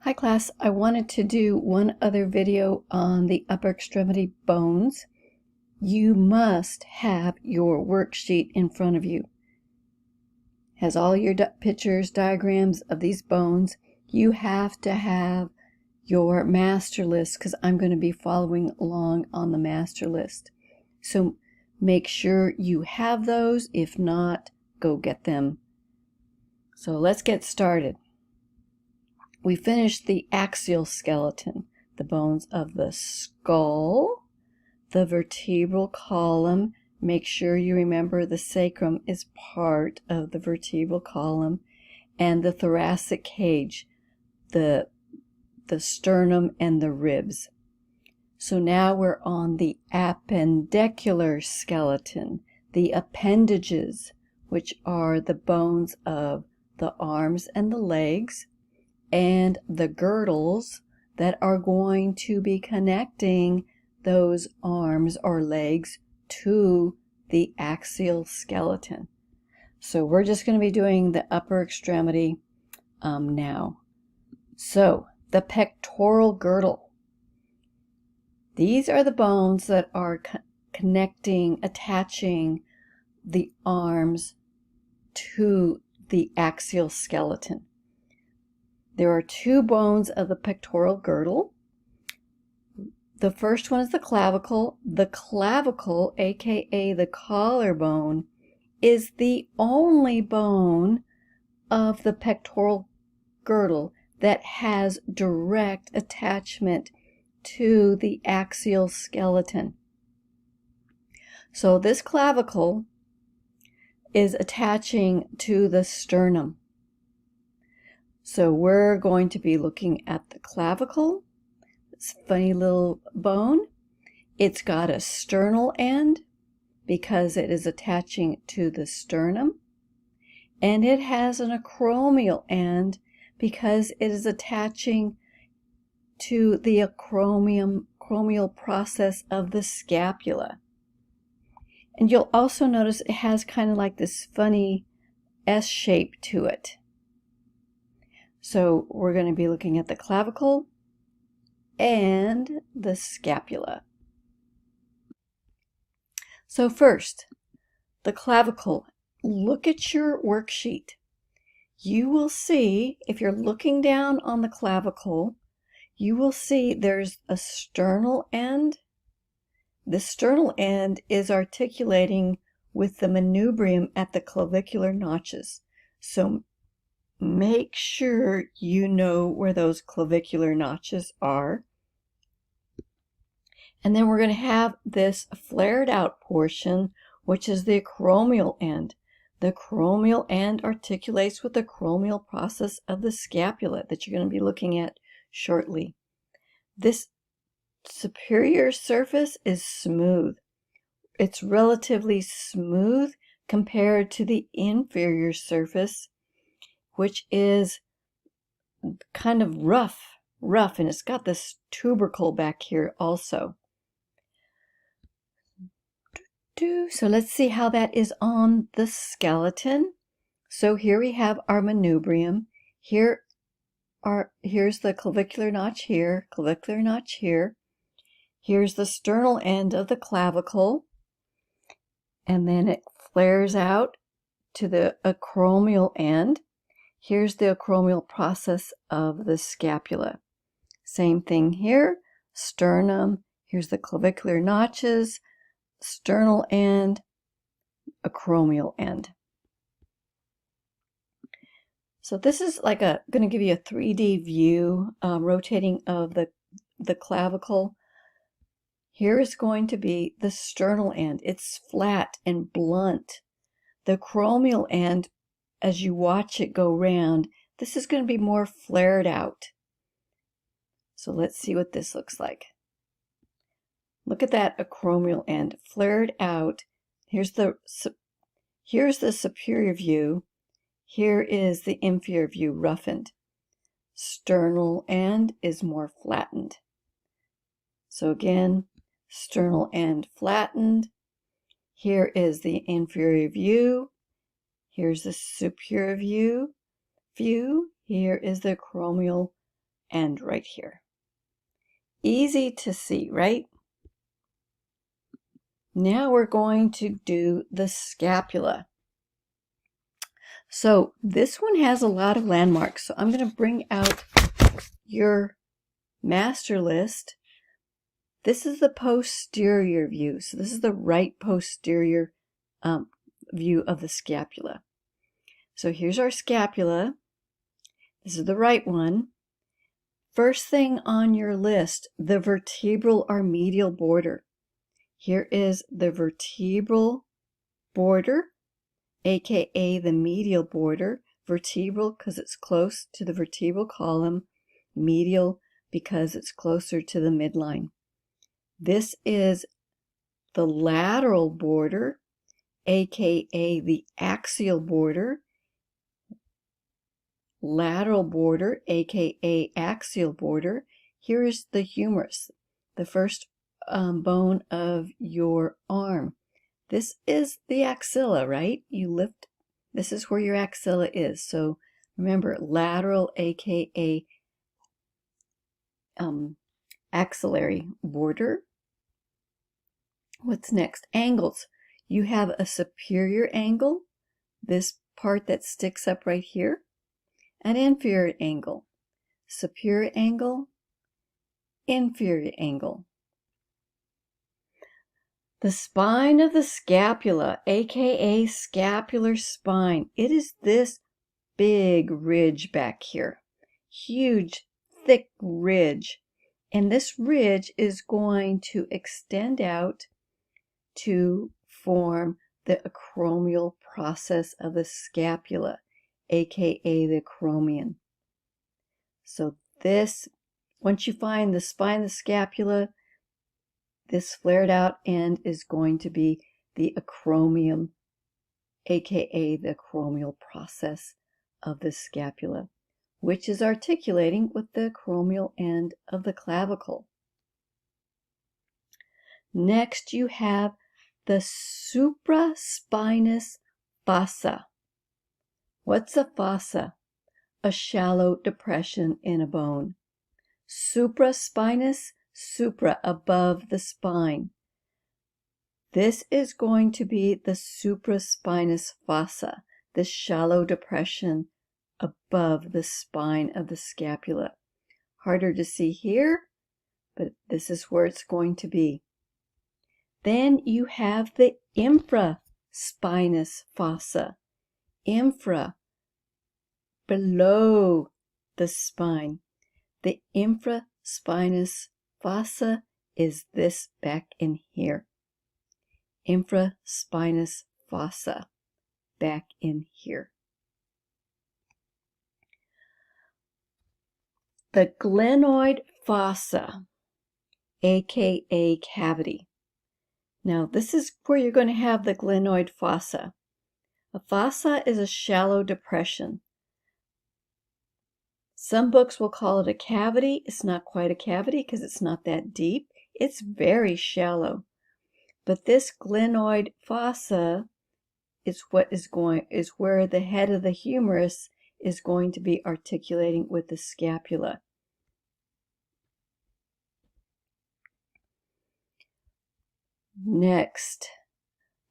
Hi class, I wanted to do one other video on the upper extremity bones. You must have your worksheet in front of you. It has all your pictures, diagrams of these bones. You have to have your master list because I'm going to be following along on the master list. So make sure you have those. If not, go get them. So let's get started. We finished the axial skeleton, the bones of the skull, the vertebral column. Make sure you remember the sacrum is part of the vertebral column, and the thoracic cage, the sternum and the ribs. So now we're on the appendicular skeleton, the appendages, which are the bones of the arms and the legs, and the girdles that are going to be connecting those arms or legs to the axial skeleton. So we're just going to be doing the upper extremity now. So the pectoral girdle. These are the bones that are connecting, attaching the arms to the axial skeleton. There are two bones of the pectoral girdle. The first one is the clavicle. The clavicle, aka the collarbone, is the only bone of the pectoral girdle that has direct attachment to the axial skeleton. So this clavicle is attaching to the sternum. So we're going to be looking at the clavicle. This funny little bone. It's got a sternal end because it is attaching to the sternum. And it has an acromial end because it is attaching to the acromial process of the scapula. And you'll also notice it has kind of like this funny S shape to it. So we're going to be looking at the clavicle and the scapula. So first, the clavicle. Look at your worksheet. You will see, if you're looking down on the clavicle, you will see there's a sternal end. The sternal end is articulating with the manubrium at the clavicular notches. So make sure you know where those clavicular notches are. And then we're going to have this flared out portion, which is the acromial end. The acromial end articulates with the acromial process of the scapula that you're going to be looking at shortly. This superior surface is smooth. It's relatively smooth compared to the inferior surface, which is kind of rough, and it's got this tubercle back here also. So let's see how that is on the skeleton. So here we have our manubrium. Here's the clavicular notch here, clavicular notch here. Here's the sternal end of the clavicle, and then it flares out to the acromial end. Here's the acromial process of the scapula. Same thing here, sternum. Here's the clavicular notches, sternal end, acromial end. So this is like going to give you a 3D view, rotating of the clavicle. Here is going to be the sternal end. It's flat and blunt. The acromial end, as you watch it go round, this is going to be more flared out. So let's see what this looks like. Look at that acromial end, flared out. Here's the superior view. Here is the inferior view, roughened. Sternal end is more flattened. So again, sternal end flattened. Here is the inferior view. Here's the superior view. Here is the acromial and right here. Easy to see, right? Now we're going to do the scapula. So this one has a lot of landmarks. So I'm going to bring out your master list. This is the posterior view. So this is the right posterior view of the scapula. So here's our scapula. This is the right one. First thing on your list, the vertebral or medial border. Here is the vertebral border, aka the medial border. Vertebral because it's close to the vertebral column. Medial because it's closer to the midline. This is the lateral border, aka the axial border. Lateral border, aka axial border. Here is the humerus, the first bone of your arm. This is the axilla, right? You lift, this is where your axilla is. So remember, lateral, aka axillary border. What's next? Angles. You have a superior angle, this part that sticks up right here. An inferior angle, superior angle, inferior angle. The spine of the scapula, aka scapular spine, it is this big ridge back here. Huge, thick ridge. And this ridge is going to extend out to form the acromial process of the scapula, aka the acromion. So this, once you find the spine of the scapula, this flared out end is going to be the acromion, aka the acromial process of the scapula, which is articulating with the acromial end of the clavicle. Next, you have the supraspinous fossa. What's a fossa? A shallow depression in a bone. Supraspinous, supra, above the spine. This is going to be the supraspinous fossa, this shallow depression above the spine of the scapula. Harder to see here, but this is where it's going to be. Then you have the infraspinous fossa. Infra, below the spine. The infraspinous fossa is this back in here. Infraspinous fossa, back in here. The glenoid fossa, aka cavity. Now this is where you're going to have the glenoid fossa. A fossa is a shallow depression. Some books will call it a cavity. It's not quite a cavity because it's not that deep. It's very shallow. But this glenoid fossa is where the head of the humerus is going to be articulating with the scapula. Next,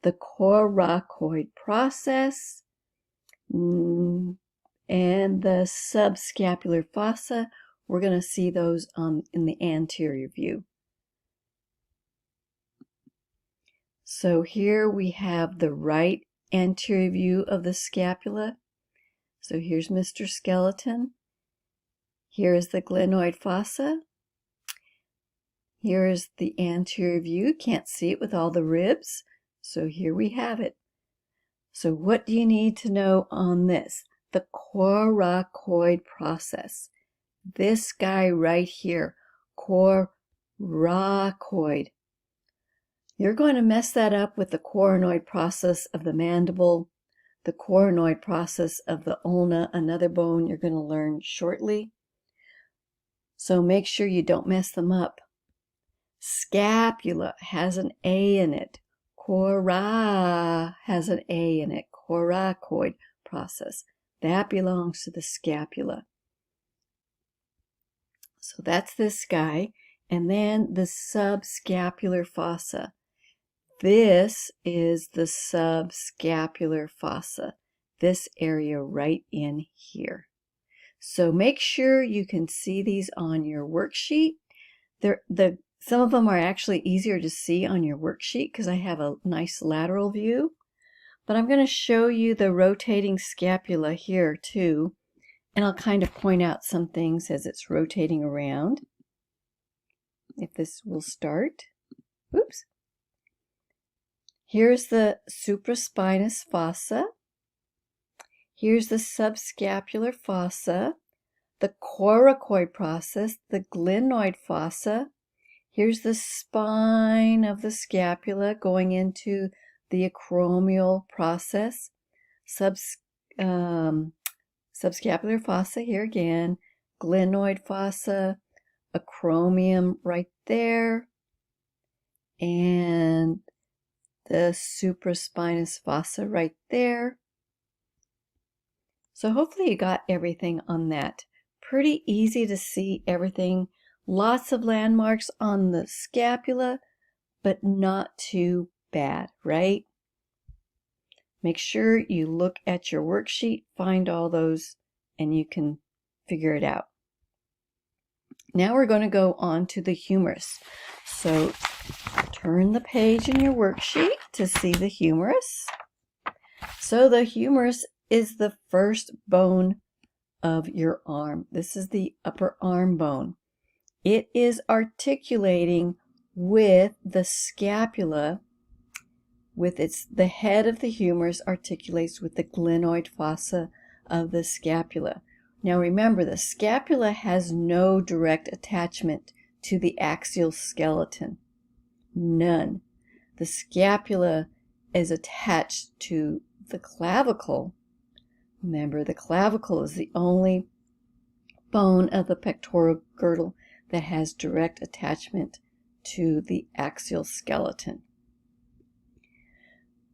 the coracoid process and the subscapular fossa. We're going to see those in the anterior view. So here we have the right anterior view of the scapula. So here's Mr. Skeleton. Here is the glenoid fossa. Here is the anterior view. Can't see it with all the ribs. So here we have it. So what do you need to know on this? The coracoid process. This guy right here, coracoid. You're going to mess that up with the coronoid process of the mandible, the coronoid process of the ulna, another bone you're going to learn shortly. So make sure you don't mess them up. Scapula has an A in it. Cora has an A in it. Coracoid process. That belongs to the scapula. So that's this guy. And then the subscapular fossa. This is the subscapular fossa, this area right in here. So make sure you can see these on your worksheet. Some of them are actually easier to see on your worksheet because I have a nice lateral view. But I'm going to show you the rotating scapula here too. And I'll kind of point out some things as it's rotating around. If this will start. Oops. Here's the supraspinous fossa. Here's the subscapular fossa, the coracoid process, the glenoid fossa. Here's the spine of the scapula going into the acromial process. Subscapular fossa here again, glenoid fossa, acromium right there, and the supraspinous fossa right there. So hopefully you got everything on that. Pretty easy to see everything. Lots of landmarks on the scapula, but not too bad, right? Make sure you look at your worksheet, find all those, and you can figure it out. Now we're going to go on to the humerus. So turn the page in your worksheet to see the humerus. So the humerus is the first bone of your arm. This is the upper arm bone. It is articulating with the scapula, the head of the humerus articulates with the glenoid fossa of the scapula. Now remember, the scapula has no direct attachment to the axial skeleton. None. The scapula is attached to the clavicle. Remember, the clavicle is the only bone of the pectoral girdle that has direct attachment to the axial skeleton.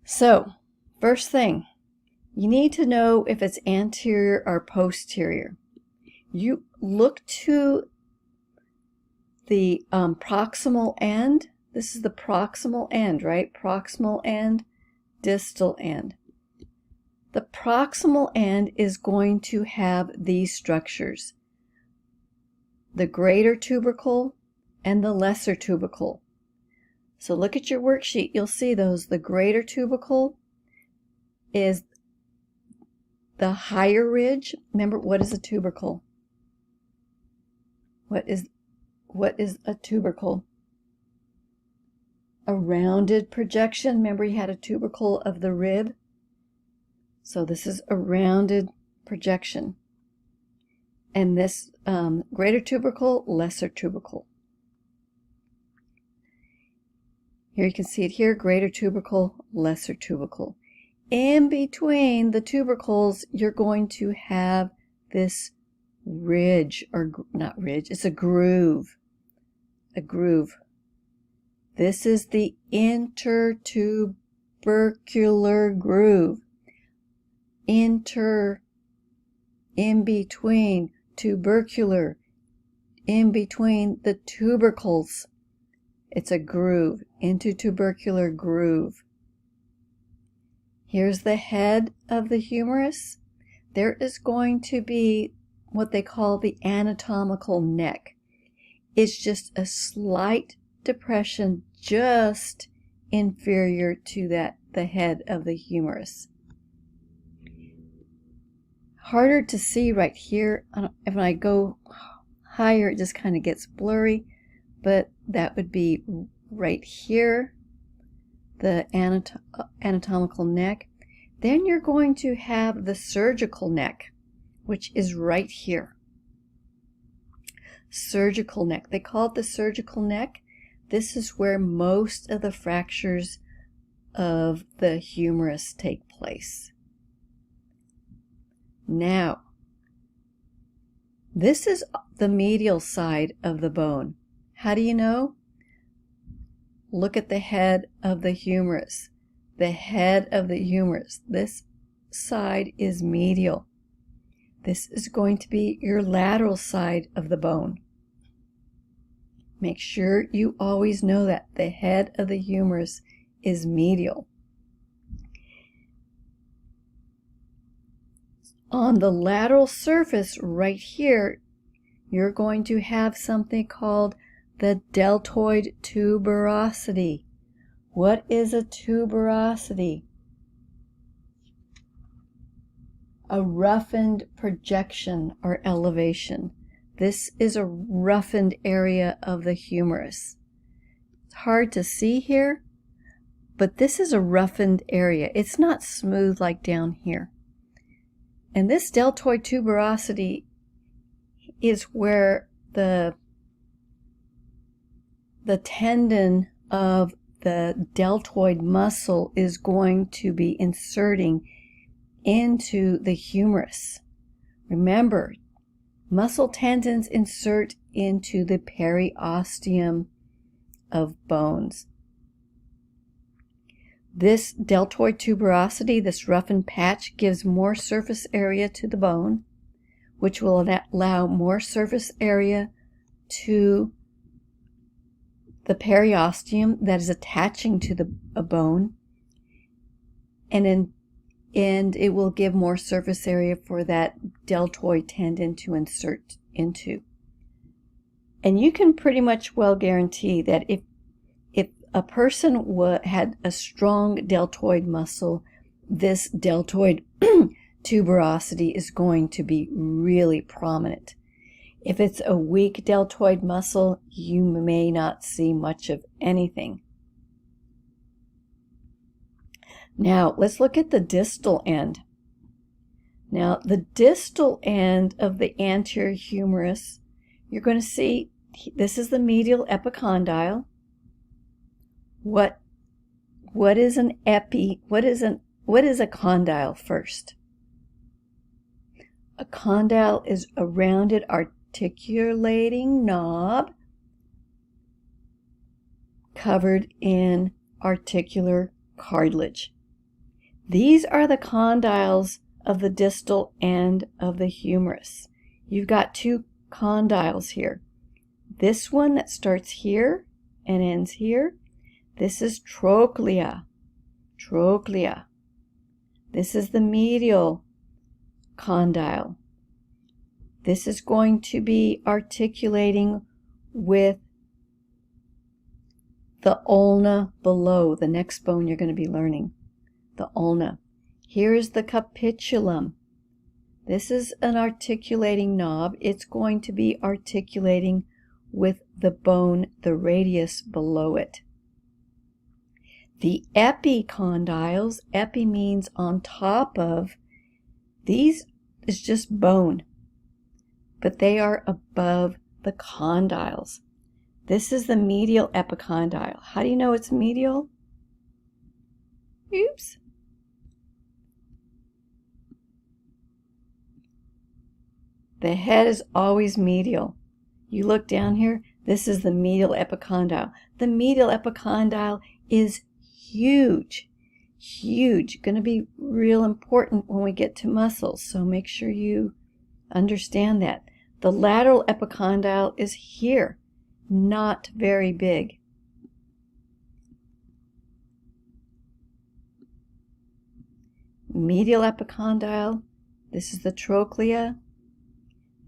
So, first thing, you need to know if it's anterior or posterior. You look to the proximal end. This is the proximal end, right? Proximal end, distal end. The proximal end is going to have these structures: the greater tubercle and the lesser tubercle. So look at your worksheet, you'll see those. The greater tubercle is the higher ridge. Remember, what is a tubercle? What is a tubercle? A rounded projection. Remember, you had a tubercle of the rib. So this is a rounded projection. And this greater tubercle, lesser tubercle. Here you can see it here, greater tubercle, lesser tubercle. In between the tubercles, you're going to have this ridge, or not ridge, it's a groove. A groove. This is the intertubercular groove. In between, tubercular, in between the tubercles. It's a groove, intertubercular groove. Here's the head of the humerus. There is going to be what they call the anatomical neck. It's just a slight depression just inferior to the head of the humerus. Harder to see right here. If I go higher, it just kind of gets blurry, but that would be right here, the anatomical neck. Then you're going to have the surgical neck, which is right here. Surgical neck. They call it the surgical neck. This is where most of the fractures of the humerus take place. Now, this is the medial side of the bone. How do you know? Look at the head of the humerus. The head of the humerus. This side is medial. This is going to be your lateral side of the bone. Make sure you always know that the head of the humerus is medial. On the lateral surface right here, you're going to have something called the deltoid tuberosity. What is a tuberosity? A roughened projection or elevation. This is a roughened area of the humerus. It's hard to see here, but this is a roughened area. It's not smooth like down here. And this deltoid tuberosity is where the tendon of the deltoid muscle is going to be inserting into the humerus. Remember, muscle tendons insert into the periosteum of bones. This deltoid tuberosity, this roughened patch, gives more surface area to the bone, which will allow more surface area to the periosteum that is attaching to the bone, and it will give more surface area for that deltoid tendon to insert into. And you can pretty much well guarantee that if a person had a strong deltoid muscle, this deltoid tuberosity is going to be really prominent. If it's a weak deltoid muscle, you may not see much of anything. Now, let's look at the distal end. Now, the distal end of the anterior humerus, you're going to see this is the medial epicondyle. What is an epi? What is a condyle first? A condyle is a rounded articulating knob covered in articular cartilage. These are the condyles of the distal end of the humerus. You've got two condyles here. This one that starts here and ends here, this is trochlea. Trochlea. This is the medial condyle. This is going to be articulating with the ulna below, the next bone you're going to be learning, the ulna. Here is the capitulum. This is an articulating knob. It's going to be articulating with the bone, the radius below it. The epicondyles, epi means on top of, these is just bone, but they are above the condyles. This is the medial epicondyle. How do you know it's medial? Oops. The head is always medial. You look down here, this is the medial epicondyle. The medial epicondyle is huge, huge. Going to be real important when we get to muscles, so make sure you understand that. The lateral epicondyle is here, not very big. Medial epicondyle, this is the trochlea,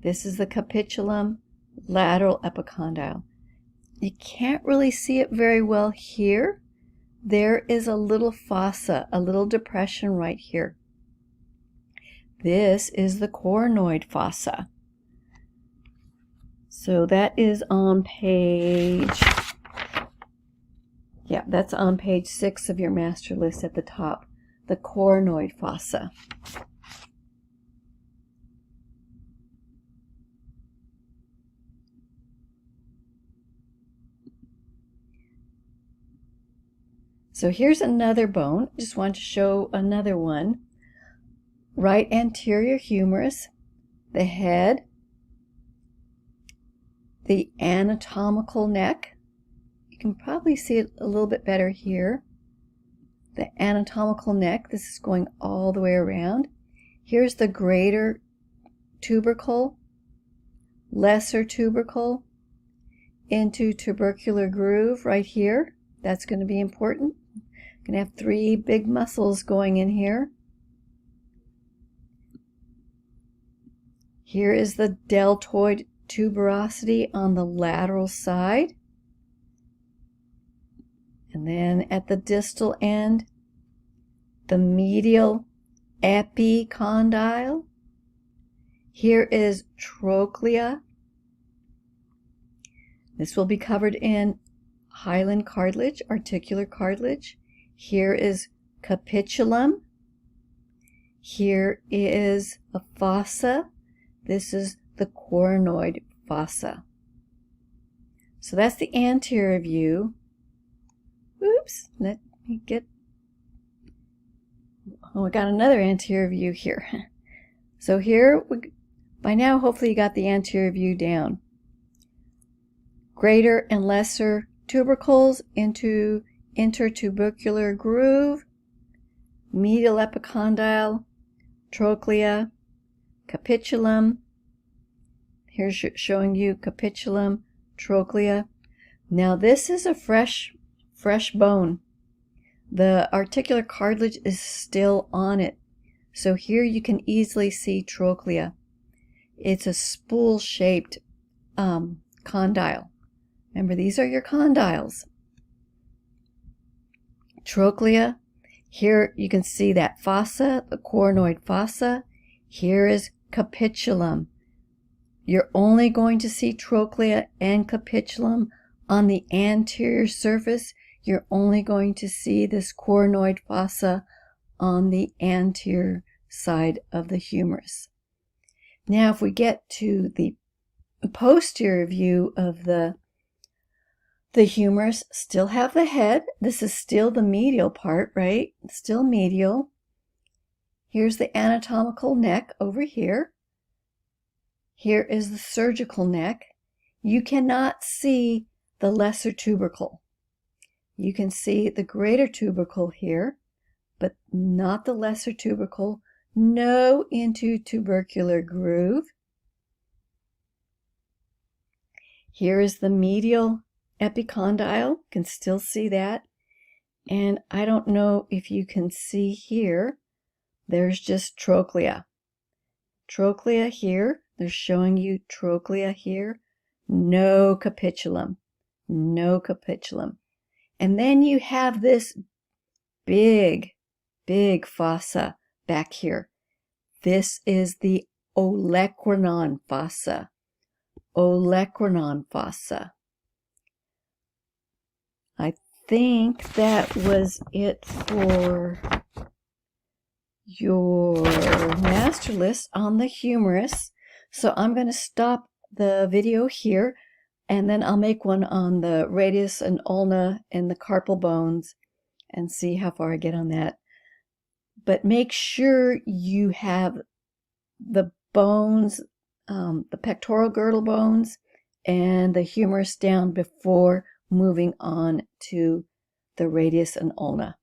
this is the capitulum, lateral epicondyle. You can't really see it very well here. There is a little fossa, a little depression right here. This is the coronoid fossa. So that is on page, that's on page 6 of your master list at the top, the coronoid fossa. So here's another bone. Just want to show another one. Right anterior humerus, the head, the anatomical neck. You can probably see it a little bit better here. The anatomical neck, this is going all the way around. Here's the greater tubercle, lesser tubercle. into tubercular groove right here. That's going to be important. Going to have 3 big muscles going in here. Here is the deltoid tuberosity on the lateral side. And then at the distal end, the medial epicondyle. Here is trochlea. This will be covered in hyaline cartilage, articular cartilage. Here is capitulum. Here is a fossa. This is the coronoid fossa. So that's the anterior view. Oops, let me get... Oh, I got another anterior view here. So here, by now, hopefully you got the anterior view down. Greater and lesser tubercles into intertubercular groove, medial epicondyle, trochlea, capitulum. Here's showing you capitulum, trochlea. Now this is a fresh bone. The articular cartilage is still on it. So here you can easily see trochlea. It's a spool-shaped condyle. Remember, these are your condyles. Trochlea. Here you can see that fossa, the coronoid fossa. Here is capitulum. You're only going to see trochlea and capitulum on the anterior surface. You're only going to see this coronoid fossa on the anterior side of the humerus. Now, if we get to the posterior view of the humerus, still have the head. This is still the medial part, right? Still medial. Here's the anatomical neck over here. Here is the surgical neck. You cannot see the lesser tubercle. You can see the greater tubercle here, but not the lesser tubercle. No intertubercular groove. Here is the medial epicondyle. Can still see that. And I don't know if you can see here. There's just trochlea. Trochlea here. They're showing you trochlea here. No capitulum. No capitulum. And then you have this big fossa back here. This is the olecranon fossa. Olecranon fossa. I think that was it for your master list on the humerus. So I'm going to stop the video here, and then I'll make one on the radius and ulna and the carpal bones and see how far I get on that. But make sure you have the bones, the pectoral girdle bones and the humerus down before moving on to the radius and ulna.